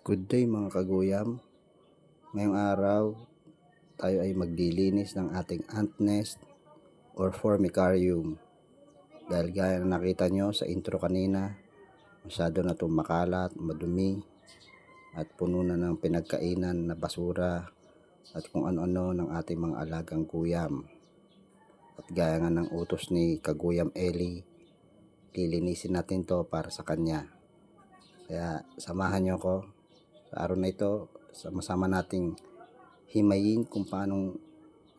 Good day mga kaguyam. Ngayong araw, tayo ay maglilinis ng ating ant nest or formicarium. Dahil gaya na nakita nyo sa intro kanina, masyado na itong makalat, madumi, at puno na ng pinagkainan na basura at kung ano-ano ng ating mga alagang guyam. At gaya nga ng utos ni Kaguyam Eli, lilinisin natin to para sa kanya. Kaya samahan nyo ko sa araw na ito, sama-sama nating himayin kung paano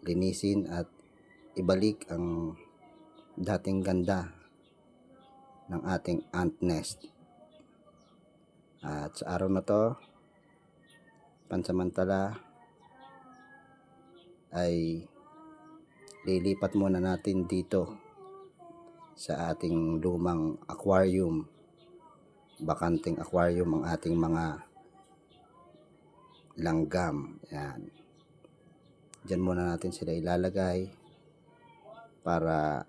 linisin at ibalik ang dating ganda ng ating ant nest. At sa araw na to, pansamantala ay lilipat muna natin dito sa ating lumang aquarium, bakanting aquarium ang ating mga langgam. Yan. Diyan muna natin sila ilalagay para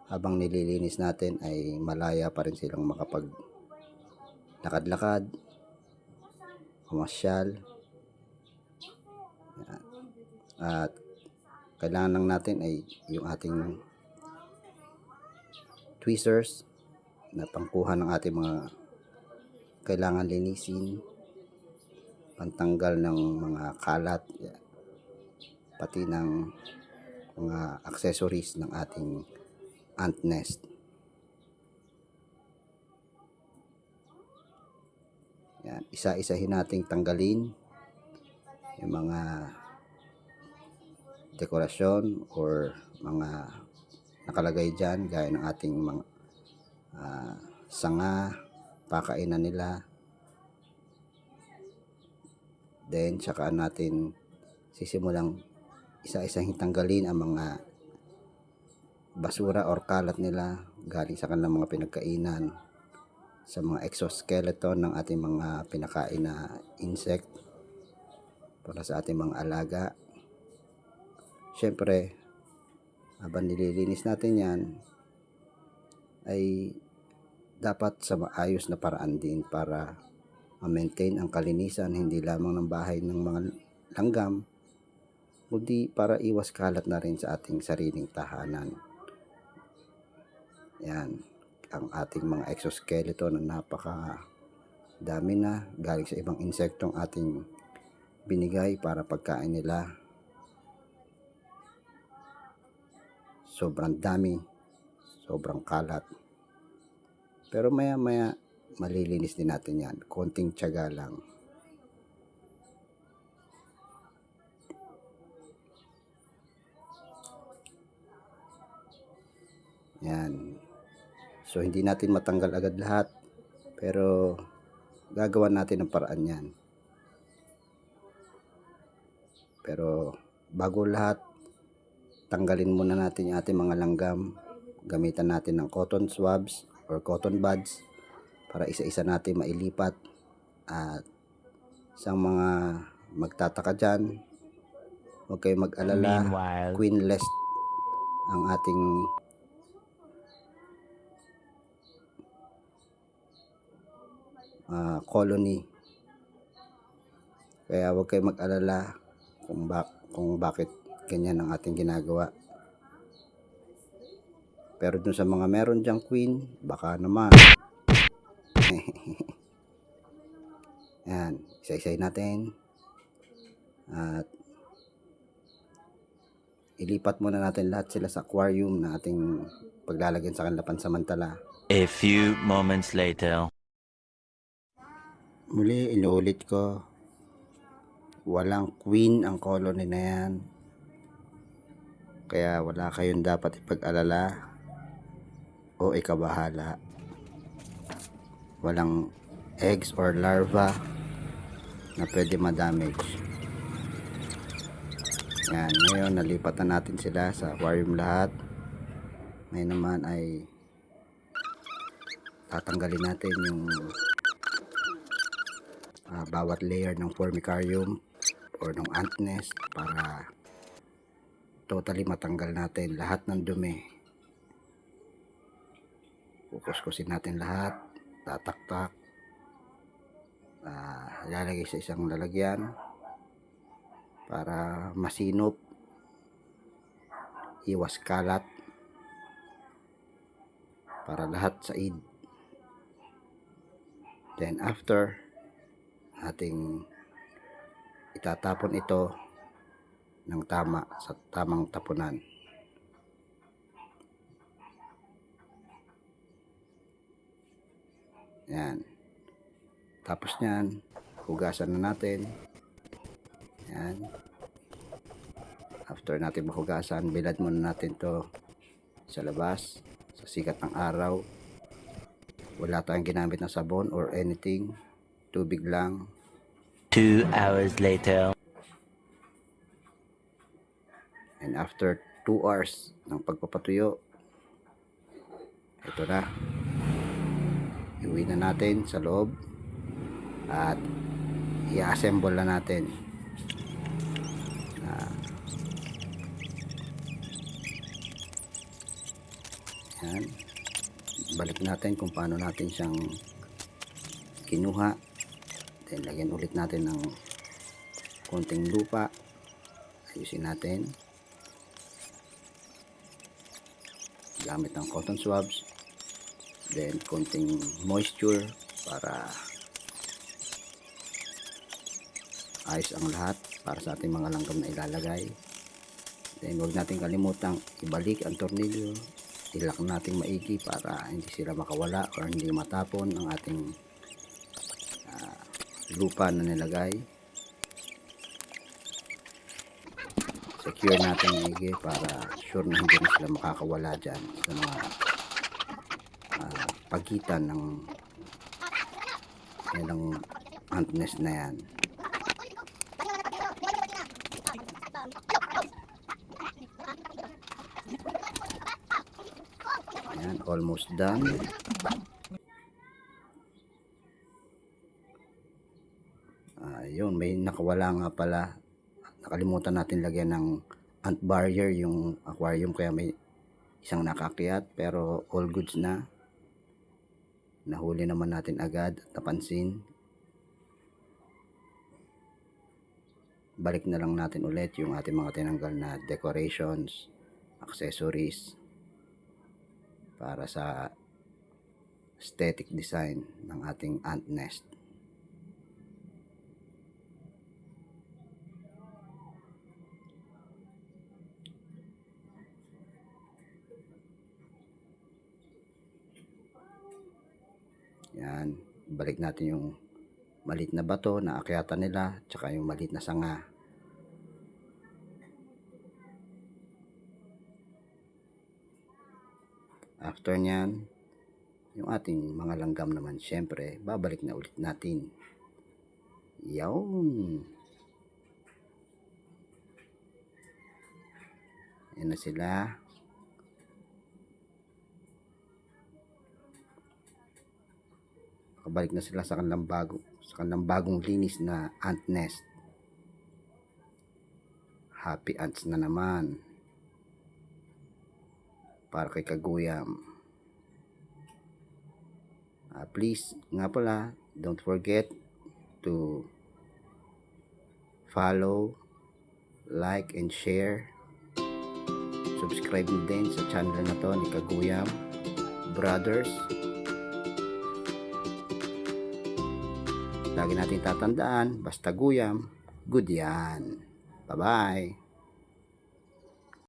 habang nililinis natin ay malaya pa rin silang makapag lakad-lakad, pumasyal. Yan. At kailangan lang natin ay yung ating tweezers na pangkuha ng ating mga kailangan linisin, pantanggal ng mga kalat, pati ng mga accessories ng ating ant nest. Yan, isa-isahin nating tanggalin yung mga dekorasyon or mga nakalagay dyan gaya ng ating mga sanga, pakainan nila. Then tsaka natin sisimulang isa-isahin tanggalin ang mga basura or kalat nila galing sa kanilang mga pinagkainan, sa mga exoskeleton ng ating mga pinakain na insect para sa ating mga alaga. Syempre, habang nililinis natin yan ay dapat sa maayos na paraan din para ma-maintain ang kalinisan hindi lamang ng bahay ng mga langgam, kundi para iwas kalat na rin sa ating sariling tahanan. Yan, ang ating mga exoskeleton na napaka dami na galing sa ibang insektong ating binigay para pagkain nila. Sobrang dami, sobrang kalat. Pero maya-maya malilinis din natin yan. Konting tiyaga lang. Yan. So hindi natin matanggal agad lahat, pero gagawa natin ng paraan yan. Pero bago lahat, tanggalin muna natin yung ating mga langgam. Gamitan natin ng cotton swabs or cotton buds para isa-isa natin mailipat. At sa mga magtataka dyan, huwag kayong mag-alala. Queenless ang ating colony. Kaya huwag kayong mag-alala kung bakit ganyan ang ating ginagawa. Pero dun sa mga meron dyang queen, baka naman. Yan, isa-isay natin. At ilipat muna natin lahat sila sa aquarium na ating paglalagyan sa kanila pansamantala. A few moments later. Muli, inuulit ko, walang queen ang colony na yan. Kaya wala kayong dapat ipag-alala o ikabahala. Walang eggs or larva na pwede ma-damage. Yan, ngayon nalipat na natin sila sa aquarium lahat. Ngayon naman ay tatanggalin natin yung bawat layer ng formicarium or ng ant nest para totally matanggal natin lahat ng dumi. Kukuskusin natin lahat, tataktak Ilalagay sa isang lalagyan para masinop, iwas kalat, para lahat said. Then after, ating itatapon ito ng tama sa tamang tapunan. Yan. Tapos niyan, hugasan na natin. Yan. After natin mahugasan, bilad muna natin to sa labas, sa sikat ng araw. Wala tayong ginamit na sabon or anything. Tubig lang. 2 hours later. And after 2 hours ng pagpapatuyo, ito na. Iuwi na natin sa loob at i-assemble na natin. Yan. Balik natin kung paano natin siyang kinuha. Then lagyan ulit natin ng konting lupa. Ayusin natin gamit ng cotton swabs, then konting moisture para ayos ang lahat para sa ating mga langgam na ilalagay. Then huwag natin kalimutang ibalik ang tornilyo, ilak natin maigi para hindi sila makawala or hindi matapon ang ating lupa na nilagay. Secure natin maigi para sure na hindi na sila makakawala dyan sa mga pagitan ng ilang ant nest na yan. Ayan, almost done. Yun, may nakawala nga pala. Nakalimutan natin lagyan ng ant barrier yung aquarium, kaya may isang nakakyat, pero all goods na. Nahuli naman natin agad at napansin. Balik na lang natin ulit yung ating mga tinanggal na decorations, accessories para sa aesthetic design ng ating ant nest. Yan, balik natin yung maliit na bato na akyatan nila, tsaka yung maliit na sanga. After nyan, yung ating mga langgam naman, syempre, babalik na ulit natin. Yawn. Yan na sila. Kabalik na sila sa kanilang bagong linis na ant nest. Happy ants na naman para kay Kaguyam. Please nga pala, don't forget to follow, like and share. Subscribe din sa channel na to ni Kaguyam Brothers. Lagi natin tatandaan, basta guyam, good yan. Bye-bye.